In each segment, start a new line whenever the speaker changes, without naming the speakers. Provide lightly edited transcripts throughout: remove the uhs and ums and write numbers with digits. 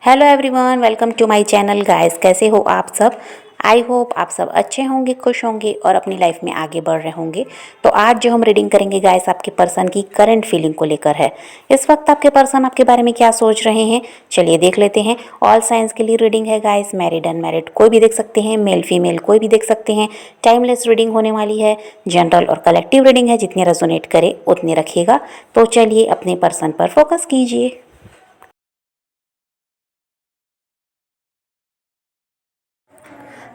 Hello everyone, welcome to my channel guys. कैसे हो आप सब? आई होप आप सब अच्छे होंगे, खुश होंगे और अपनी लाइफ में आगे बढ़ रहे होंगे। तो आज जो हम रीडिंग करेंगे गाइस, आपके पर्सन की करंट फीलिंग को लेकर है। इस वक्त आपके पर्सन आपके बारे में क्या सोच रहे हैं, चलिए देख लेते हैं। ऑल साइंस के लिए रीडिंग है गाइस, मैरिड अनमैरिड कोई भी देख सकते हैं, मेल फीमेल कोई भी देख सकते हैं। टाइमलेस रीडिंग होने वाली है, जनरल और कलेक्टिव रीडिंग है, जितने रेजोनेट करे उतने रखिएगा। तो चलिए अपने पर्सन पर फोकस कीजिए।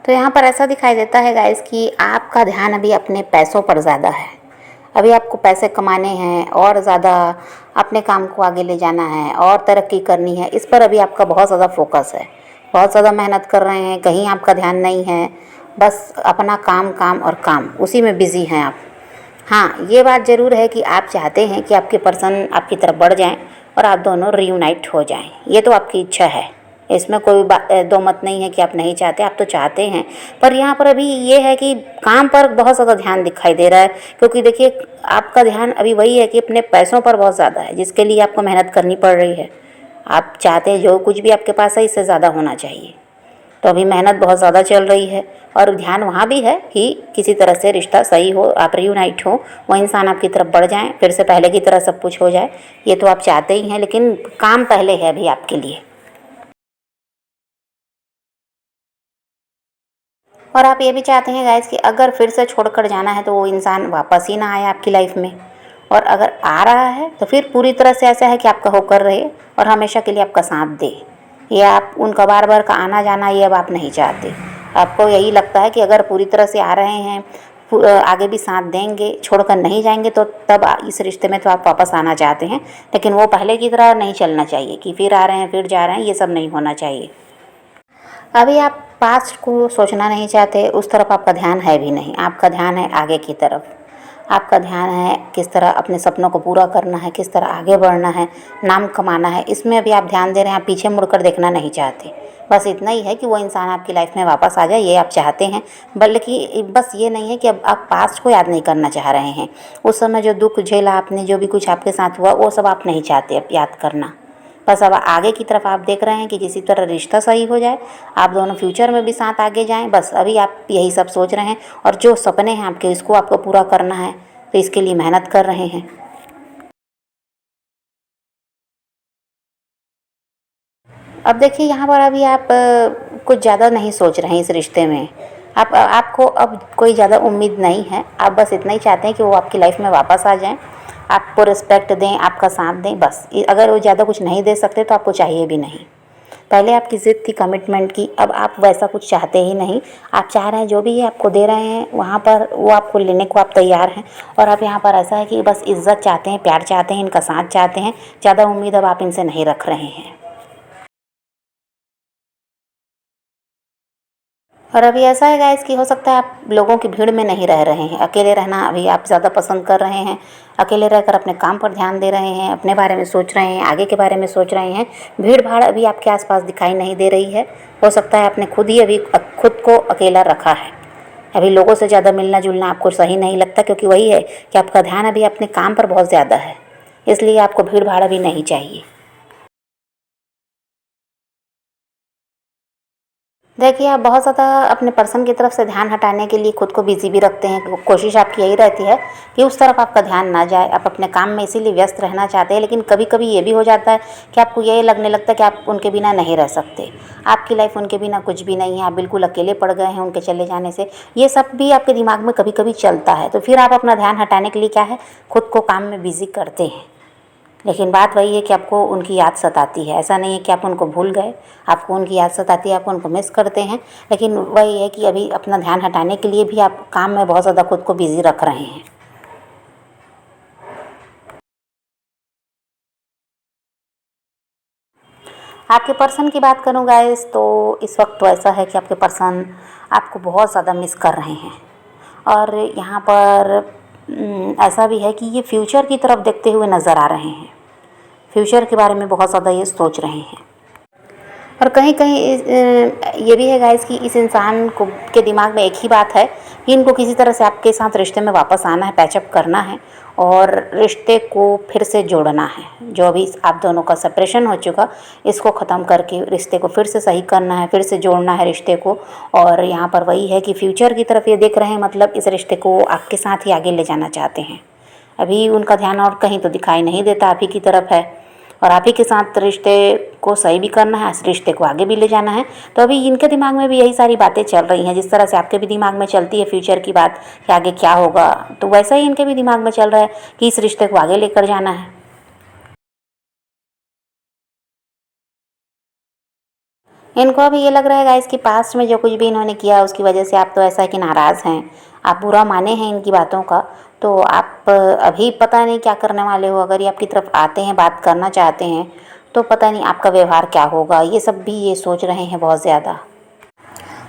तो यहाँ पर ऐसा दिखाई देता है गाइस कि आपका ध्यान अभी अपने पैसों पर ज़्यादा है। अभी आपको पैसे कमाने हैं और ज़्यादा अपने काम को आगे ले जाना है और तरक्की करनी है। इस पर अभी आपका बहुत ज़्यादा फोकस है, बहुत ज़्यादा मेहनत कर रहे हैं। कहीं आपका ध्यान नहीं है, बस अपना काम काम और काम, उसी में बिज़ी हैं आप। हाँ, ये बात ज़रूर है कि आप चाहते हैं कि आपके पर्सन आपकी तरफ बढ़ जाएं और आप दोनों रियूनाइट हो जाएं। ये तो आपकी इच्छा है, इसमें कोई दो मत नहीं है कि आप नहीं चाहते, आप तो चाहते हैं। पर यहाँ पर अभी ये है कि काम पर बहुत ज़्यादा ध्यान दिखाई दे रहा है, क्योंकि देखिए आपका ध्यान अभी वही है कि अपने पैसों पर बहुत ज़्यादा है, जिसके लिए आपको मेहनत करनी पड़ रही है। आप चाहते हैं जो कुछ भी आपके पास है इससे ज़्यादा होना चाहिए। तो अभी मेहनत बहुत ज़्यादा चल रही है और ध्यान वहाँ भी है कि किसी तरह से रिश्ता सही हो, आप रियूनाइट हो, वो इंसान आपकी तरफ बढ़ जाए, फिर से पहले की तरह सब कुछ हो जाए। ये तो आप चाहते ही हैं, लेकिन काम पहले है अभी आपके लिए। और आप ये भी चाहते हैं गाइस कि अगर फिर से छोड़कर जाना है तो वो इंसान वापस ही ना आए आपकी लाइफ में, और अगर आ रहा है तो फिर पूरी तरह से ऐसा है कि आपका होकर रहे और हमेशा के लिए आपका साथ दे। ये आप उनका बार बार का आना जाना ये अब आप नहीं चाहते। आपको यही लगता है कि अगर पूरी तरह से आ रहे हैं, आगे भी साथ देंगे, छोड़कर नहीं जाएंगे, तो तब इस रिश्ते में तो आप वापस आना चाहते हैं। लेकिन वो पहले की तरह नहीं चलना चाहिए कि फिर आ रहे हैं फिर जा रहे हैं, ये सब नहीं होना चाहिए। अभी आप पास्ट को सोचना नहीं चाहते, उस तरफ आपका ध्यान है भी नहीं। आपका ध्यान है आगे की तरफ। आपका ध्यान है किस तरह अपने सपनों को पूरा करना है, किस तरह आगे बढ़ना है, नाम कमाना है, इसमें अभी आप ध्यान दे रहे हैं। आप पीछे मुड़कर देखना नहीं चाहते। बस इतना ही है कि वो इंसान आपकी लाइफ में वापस आ जाए, ये आप चाहते हैं। बल्कि बस ये नहीं है कि अब आप पास्ट को याद नहीं करना चाह रहे हैं। उस समय जो दुख झेला आपने, जो भी कुछ आपके साथ हुआ, वो सब आप नहीं चाहते अब याद करना। बस अब आगे की तरफ आप देख रहे हैं कि किसी तरह रिश्ता सही हो जाए, आप दोनों फ्यूचर में भी साथ आगे जाएं। बस अभी आप यही सब सोच रहे हैं, और जो सपने हैं आपके, इसको आपको पूरा करना है, तो इसके लिए मेहनत कर रहे हैं। अब देखिए यहाँ पर अभी आप कुछ ज़्यादा नहीं सोच रहे हैं इस रिश्ते में। आपको अब कोई ज़्यादा उम्मीद नहीं है। आप बस इतना ही चाहते हैं कि वो आपकी लाइफ में वापस आ जाएं, आपको रिस्पेक्ट दें, आपका साथ दें। बस अगर वो ज़्यादा कुछ नहीं दे सकते तो आपको चाहिए भी नहीं। पहले आपकी ज़िद थी कमिटमेंट की, अब आप वैसा कुछ चाहते ही नहीं। आप चाह रहे हैं जो भी है आपको दे रहे हैं, वहाँ पर वो आपको लेने को आप तैयार हैं। और आप यहाँ पर ऐसा है कि बस इज़्ज़त चाहते हैं, प्यार चाहते हैं, इनका साथ चाहते हैं। ज़्यादा उम्मीद अब आप इनसे नहीं रख रहे हैं। और अभी ऐसा है गाइस कि हो सकता है आप लोगों की भीड़ में नहीं रह रहे हैं, अकेले रहना अभी आप ज़्यादा पसंद कर रहे हैं। अकेले रहकर अपने काम पर ध्यान दे रहे हैं, अपने बारे में सोच रहे हैं, आगे के बारे में सोच रहे हैं। भीड़ भाड़ अभी आपके आसपास दिखाई नहीं दे रही है। हो सकता है आपने खुद ही अभी खुद को अकेला रखा है। अभी लोगों से ज़्यादा मिलना जुलना आपको सही नहीं लगता, क्योंकि वही है कि आपका ध्यान अभी अपने काम पर बहुत ज़्यादा है। इसलिए आपको भीड़ भाड़ अभी नहीं चाहिए। देखिए आप बहुत ज़्यादा अपने पर्सन की तरफ से ध्यान हटाने के लिए खुद को बिजी भी रखते हैं। कोशिश आपकी यही रहती है कि उस तरफ आपका ध्यान ना जाए। आप अपने काम में इसीलिए व्यस्त रहना चाहते हैं, लेकिन कभी कभी ये भी हो जाता है कि आपको ये लगने लगता है कि आप उनके बिना नहीं रह सकते। आपकी लाइफ उनके बिना कुछ भी नहीं है, आप बिल्कुल अकेले पड़ गए हैं उनके चले जाने से। ये सब भी आपके दिमाग में कभी कभी चलता है। तो फिर आप अपना ध्यान हटाने के लिए क्या है, खुद को काम में बिजी करते हैं। लेकिन बात वही है कि आपको उनकी याद सताती है। ऐसा नहीं है कि आप उनको भूल गए, आपको उनकी याद सताती है, आप उनको मिस करते हैं। लेकिन वही है कि अभी अपना ध्यान हटाने के लिए भी आप काम में बहुत ज़्यादा खुद को बिजी रख रहे हैं। आपके पर्सन की बात करूँ गाइस, तो इस वक्त तो ऐसा है कि आपके पर्सन आपको बहुत ज़्यादा मिस कर रहे हैं। और यहाँ पर ऐसा भी है कि ये फ्यूचर की तरफ देखते हुए नज़र आ रहे हैं। फ्यूचर के बारे में बहुत ज़्यादा ये सोच रहे हैं। और कहीं कहीं ये भी है गाइस कि इस इंसान को के दिमाग में एक ही बात है कि इनको किसी तरह से आपके साथ रिश्ते में वापस आना है, पैचअप करना है और रिश्ते को फिर से जोड़ना है। जो अभी आप दोनों का सेपरेशन हो चुका, इसको ख़त्म करके रिश्ते को फिर से सही करना है, फिर से जोड़ना है रिश्ते को। और यहाँ पर वही है कि फ्यूचर की तरफ ये देख रहे हैं, मतलब इस रिश्ते को आपके साथ ही आगे ले जाना चाहते हैं। अभी उनका ध्यान और कहीं तो दिखाई नहीं देता, आप ही की तरफ है और आप ही के साथ रिश्ते को सही भी करना है, इस रिश्ते को आगे भी ले जाना है। तो अभी इनके दिमाग में भी यही सारी बातें चल रही हैं, जिस तरह से आपके भी दिमाग में चलती है फ्यूचर की बात कि आगे क्या होगा, तो वैसा ही इनके भी दिमाग में चल रहा है कि इस रिश्ते को आगे लेकर जाना है। इनको अभी ये लग रहा है गाइस कि पास्ट में जो कुछ भी इन्होंने किया उसकी वजह से आप तो ऐसा है कि नाराज़ हैं, आप बुरा माने हैं इनकी बातों का। तो आप अभी पता नहीं क्या करने वाले हो। अगर ये आपकी तरफ आते हैं, बात करना चाहते हैं, तो पता नहीं आपका व्यवहार क्या होगा, ये सब भी ये सोच रहे हैं बहुत ज़्यादा।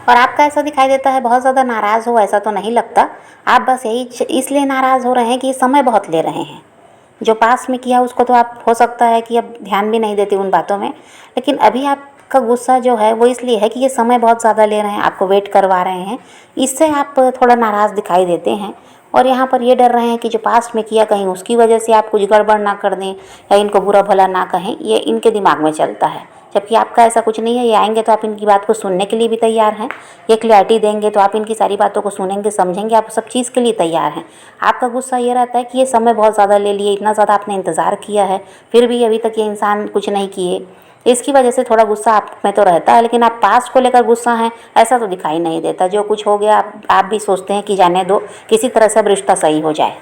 और आपका ऐसा दिखाई देता है बहुत ज़्यादा नाराज़ हो, ऐसा तो नहीं लगता। आप बस यही इसलिए नाराज़ हो रहे हैं कि समय बहुत ले रहे हैं। जो पास में किया उसको तो आप हो सकता है कि अब ध्यान भी नहीं देते उन बातों में, लेकिन अभी आपका गुस्सा जो है वो इसलिए है कि ये समय बहुत ज़्यादा ले रहे हैं, आपको वेट करवा रहे हैं, इससे आप थोड़ा नाराज़ दिखाई देते हैं। और यहाँ पर ये डर रहे हैं कि जो पास्ट में किया कहीं उसकी वजह से आप कुछ गड़बड़ ना कर दें या इनको बुरा भला ना कहें, ये इनके दिमाग में चलता है। जबकि आपका ऐसा कुछ नहीं है, ये आएंगे तो आप इनकी बात को सुनने के लिए भी तैयार हैं, ये क्लैरिटी देंगे तो आप इनकी सारी बातों को सुनेंगे, समझेंगे, आप सब चीज़ के लिए तैयार हैं। आपका गुस्सा ये रहता है कि ये समय बहुत ज़्यादा ले लिए, इतना ज़्यादा आपने इंतज़ार किया है, फिर भी अभी तक ये इंसान कुछ नहीं किए, इसकी वजह से थोड़ा गुस्सा आप में तो रहता है। लेकिन आप पास्ट को लेकर गुस्सा हैं ऐसा तो दिखाई नहीं देता। जो कुछ हो गया आप भी सोचते हैं कि जाने दो, किसी तरह से अब रिश्ता सही हो जाए।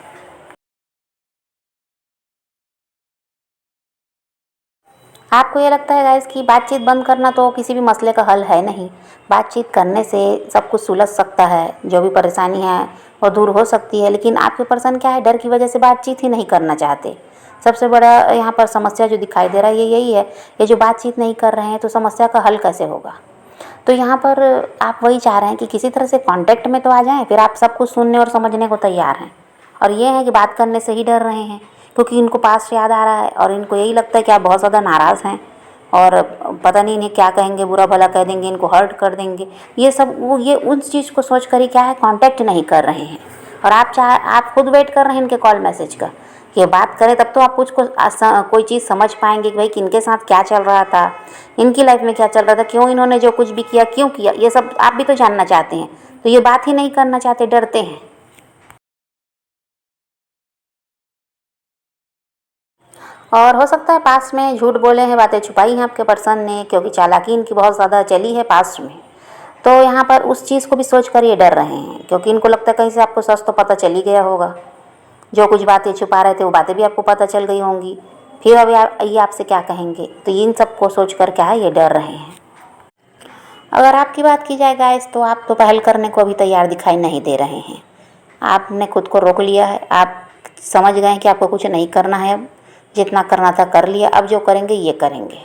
आपको ये लगता है गाइस कि बातचीत बंद करना तो किसी भी मसले का हल है नहीं। बातचीत करने से सब कुछ सुलझ सकता है, जो भी परेशानी है वो दूर हो सकती है। लेकिन आपके पर्सन क्या है, डर की वजह से बातचीत ही नहीं करना चाहते। सबसे बड़ा यहाँ पर समस्या जो दिखाई दे रहा है ये यही है, ये जो बातचीत नहीं कर रहे हैं तो समस्या का हल कैसे होगा। तो यहाँ पर आप वही चाह रहे हैं कि किसी तरह से कांटेक्ट में तो आ जाएं, फिर आप सब कुछ सुनने और समझने को तैयार हैं। और ये है कि बात करने से ही डर रहे हैं, क्योंकि इनको पास्ट याद आ रहा है और इनको यही लगता है कि आप बहुत ज़्यादा नाराज़ हैं और पता नहीं इन्हें क्या कहेंगे, बुरा भला कह देंगे, इनको हर्ट कर देंगे। ये सब वो ये उस चीज़ को सोच कर ही क्या है, कांटेक्ट नहीं कर रहे हैं। और आप खुद वेट कर रहे हैं इनके कॉल मैसेज का कि बात करें, तब तो आप कुछ को कोई चीज़ समझ पाएंगे कि भाई किनके साथ क्या चल रहा था, इनकी लाइफ में क्या चल रहा था, क्यों इन्होंने जो कुछ भी किया क्यों किया, ये सब आप भी तो जानना चाहते हैं। तो ये बात ही नहीं करना चाहते, डरते हैं। और हो सकता है पास्ट में झूठ बोले हैं, बातें छुपाई हैं आपके पर्सन ने, क्योंकि चालाकी इनकी बहुत ज़्यादा चली है पास्ट में। तो यहाँ पर उस चीज़ को भी सोच कर ये डर रहे हैं, क्योंकि इनको लगता है कहीं से आपको सच तो पता चल ही गया होगा। जो कुछ बातें छुपा रहे थे वो बातें भी आपको पता चल गई होंगी, फिर अब ये आपसे क्या कहेंगे। तो इन सब को सोच कर क्या है, ये डर रहे हैं। अगर आपकी बात की जाए गाइस, तो आप तो पहल करने को अभी तैयार दिखाई नहीं दे रहे हैं। आपने खुद को रोक लिया है, आप समझ गए हैं कि आपको कुछ नहीं करना है, अब जितना करना था कर लिया, अब जो करेंगे ये करेंगे।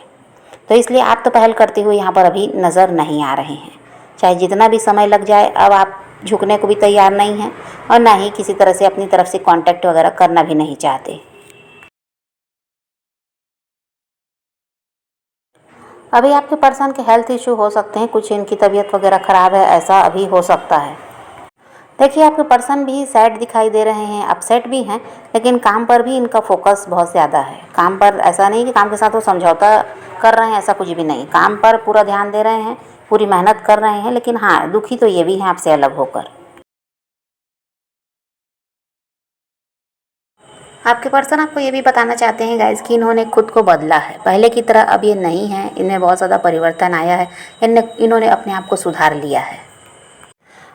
तो इसलिए आप तो पहल करते हुए यहाँ पर अभी नज़र नहीं आ रहे हैं। चाहे जितना भी समय लग जाए, अब आप झुकने को भी तैयार नहीं हैं और ना ही किसी तरह से अपनी तरफ से कांटेक्ट वगैरह करना भी नहीं चाहते। अभी आपके पर्सन के हेल्थ इशू हो सकते हैं, कुछ इनकी तबीयत वगैरह ख़राब है, ऐसा अभी हो सकता है। देखिए आपके पर्सन भी सैड दिखाई दे रहे हैं, अपसेट भी हैं, लेकिन काम पर भी इनका फोकस बहुत ज़्यादा है। काम पर ऐसा नहीं कि काम के साथ वो समझौता कर रहे हैं, ऐसा कुछ भी नहीं। काम पर पूरा ध्यान दे रहे हैं, पूरी मेहनत कर रहे हैं। लेकिन हाँ, दुखी तो ये भी हैं आपसे अलग होकर। आपके पर्सन आपको ये भी बताना चाहते हैं गाइस कि इन्होंने खुद को बदला है, पहले की तरह अब ये नहीं है, इनमें बहुत ज़्यादा परिवर्तन आया है, इन्होंने अपने आप को सुधार लिया है।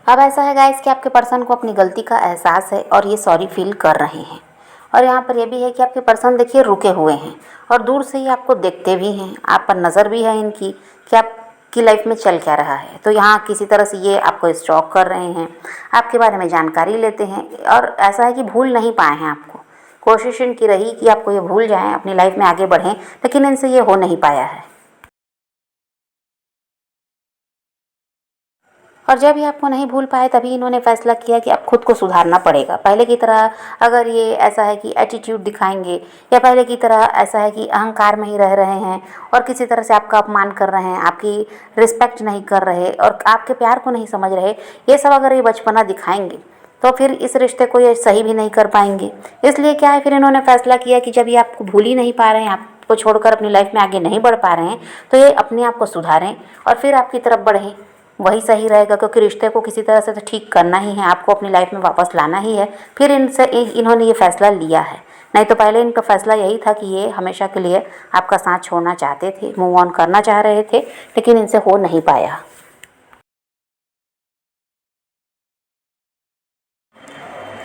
अब ऐसा है गाइस कि आपके पर्सन को अपनी गलती का एहसास है और ये सॉरी फील कर रहे हैं। और यहाँ पर ये भी है कि आपके पर्सन देखिए रुके हुए हैं और दूर से ही आपको देखते भी हैं, आप पर नज़र भी है इनकी कि आपकी लाइफ में चल क्या रहा है। तो यहाँ किसी तरह से ये आपको स्टॉक कर रहे हैं, आपके बारे में जानकारी लेते हैं और ऐसा है कि भूल नहीं पाए हैं आपको। कोशिश इनकी रही कि आपको ये भूल जाएं, अपनी लाइफ में आगे बढ़ें, लेकिन इनसे ये हो नहीं पाया है। और जब ये आपको नहीं भूल पाए तभी इन्होंने फैसला किया कि अब खुद को सुधारना पड़ेगा। पहले की तरह अगर ये ऐसा है कि एटीट्यूड दिखाएंगे, या पहले की तरह ऐसा है कि अहंकार में ही रह रहे हैं और किसी तरह से आपका अपमान कर रहे हैं, आपकी रिस्पेक्ट नहीं कर रहे और आपके प्यार को नहीं समझ रहे, ये सब अगर ये बचपना दिखाएंगे तो फिर इस रिश्ते को ये सही भी नहीं कर पाएंगे। इसलिए क्या है, फिर इन्होंने फैसला किया कि जब ये आपको भूल ही नहीं पा रहे हैं, आपको छोड़कर अपनी लाइफ में आगे नहीं बढ़ पा रहे हैं, तो ये अपने आप को सुधारें और फिर आपकी तरफ बढ़ें। वही सही रहेगा, क्योंकि रिश्ते को किसी तरह से तो ठीक करना ही है, आपको अपनी लाइफ में वापस लाना ही है। फिर इन्होंने ये फैसला लिया है, नहीं तो पहले इनका फैसला यही था कि ये हमेशा के लिए आपका साथ छोड़ना चाहते थे, मूव ऑन करना चाह रहे थे, लेकिन इनसे हो नहीं पाया।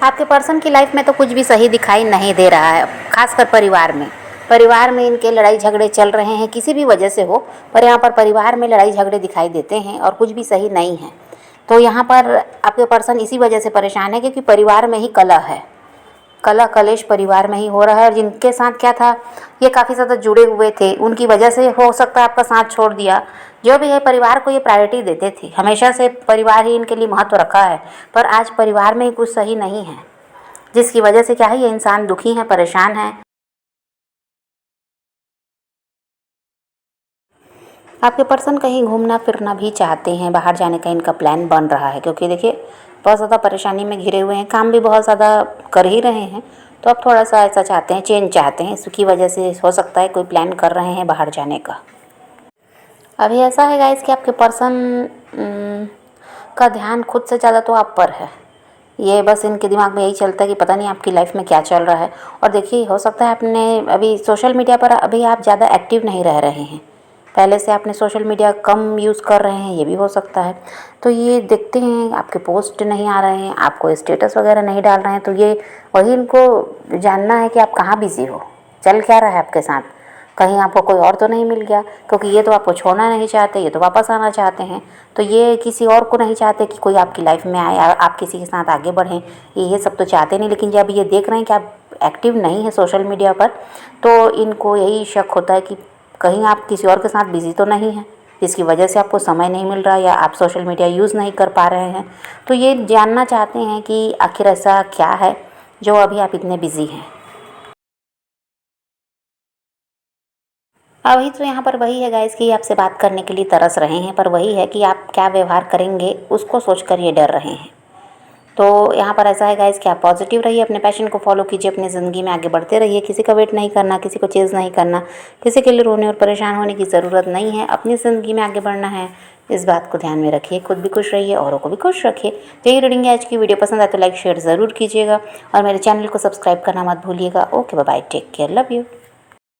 आपके पर्सन की लाइफ में तो कुछ भी सही दिखाई नहीं दे रहा है, खासकर परिवार में इनके लड़ाई झगड़े चल रहे हैं, किसी भी वजह से हो, पर यहाँ पर परिवार में लड़ाई झगड़े दिखाई देते हैं और कुछ भी सही नहीं है। तो यहाँ पर आपके पर्सन इसी वजह से परेशान है क्योंकि परिवार में ही कलह है, कलह कलेश परिवार में ही हो रहा है। और जिनके साथ क्या था, ये काफ़ी ज़्यादा जुड़े हुए थे, उनकी वजह से हो सकता है आपका साथ छोड़ दिया। जो भी है, परिवार को ये प्रायोरिटी देते थे, हमेशा से परिवार ही इनके लिए महत्व रखा है, पर आज परिवार में ही कुछ सही नहीं है, जिसकी वजह से क्या है, ये इंसान दुखी है, परेशान है। आपके पर्सन कहीं घूमना फिरना भी चाहते हैं, बाहर जाने का इनका प्लान बन रहा है, क्योंकि देखिए बहुत ज़्यादा परेशानी में घिरे हुए हैं, काम भी बहुत ज़्यादा कर ही रहे हैं, तो अब थोड़ा सा ऐसा चाहते हैं, चेंज चाहते हैं। इसकी वजह से हो सकता है कोई प्लान कर रहे हैं बाहर जाने का। अभी ऐसा है गाइस कि आपके पर्सन का ध्यान खुद से ज़्यादा तो आप पर है। ये बस इनके दिमाग में यही चलता है कि पता नहीं आपकी लाइफ में क्या चल रहा है। और देखिए, हो सकता है आपने अभी सोशल मीडिया पर अभी आप ज़्यादा एक्टिव नहीं रह रहे हैं, पहले से आपने सोशल मीडिया कम यूज़ कर रहे हैं, ये भी हो सकता है। तो ये देखते हैं आपके पोस्ट नहीं आ रहे हैं, आपको स्टेटस वगैरह नहीं डाल रहे हैं, तो ये वही इनको जानना है कि आप कहाँ बिज़ी हो, चल क्या रहा है आपके साथ, कहीं आपको कोई और तो नहीं मिल गया, क्योंकि ये तो आपको छोड़ना नहीं चाहते, ये तो वापस आना चाहते हैं। तो ये किसी और को नहीं चाहते कि कोई आपकी लाइफ में आए, आप किसी के साथ आगे बढ़ें, ये सब तो चाहते नहीं। लेकिन जब ये देख रहे हैं कि आप एक्टिव नहीं है सोशल मीडिया पर, तो इनको यही शक होता है कि कहीं आप किसी और के साथ बिज़ी तो नहीं हैं, जिसकी वजह से आपको समय नहीं मिल रहा या आप सोशल मीडिया यूज़ नहीं कर पा रहे हैं। तो ये जानना चाहते हैं कि आखिर ऐसा क्या है जो अभी आप इतने बिज़ी हैं। अभी तो यहाँ पर वही है गाइस कि आपसे बात करने के लिए तरस रहे हैं, पर वही है कि आप क्या व्यवहार करेंगे उसको सोचकर ये डर रहे हैं। तो यहाँ पर ऐसा है गाइस कि आप पॉजिटिव रहिए, अपने पैशन को फॉलो कीजिए, अपनी ज़िंदगी में आगे बढ़ते रहिए, किसी का वेट नहीं करना, किसी को चेज़ नहीं करना, किसी के लिए रोने और परेशान होने की ज़रूरत नहीं है, अपनी ज़िंदगी में आगे बढ़ना है। इस बात को ध्यान में रखिए, खुद भी खुश रहिए, औरों को भी खुश रखिए। तो ये रीडिंग है आज की। वीडियो पसंद आए तो लाइक शेयर ज़रूर कीजिएगा और मेरे चैनल को सब्सक्राइब करना मत भूलिएगा। Okay, bye bye, take care, love you.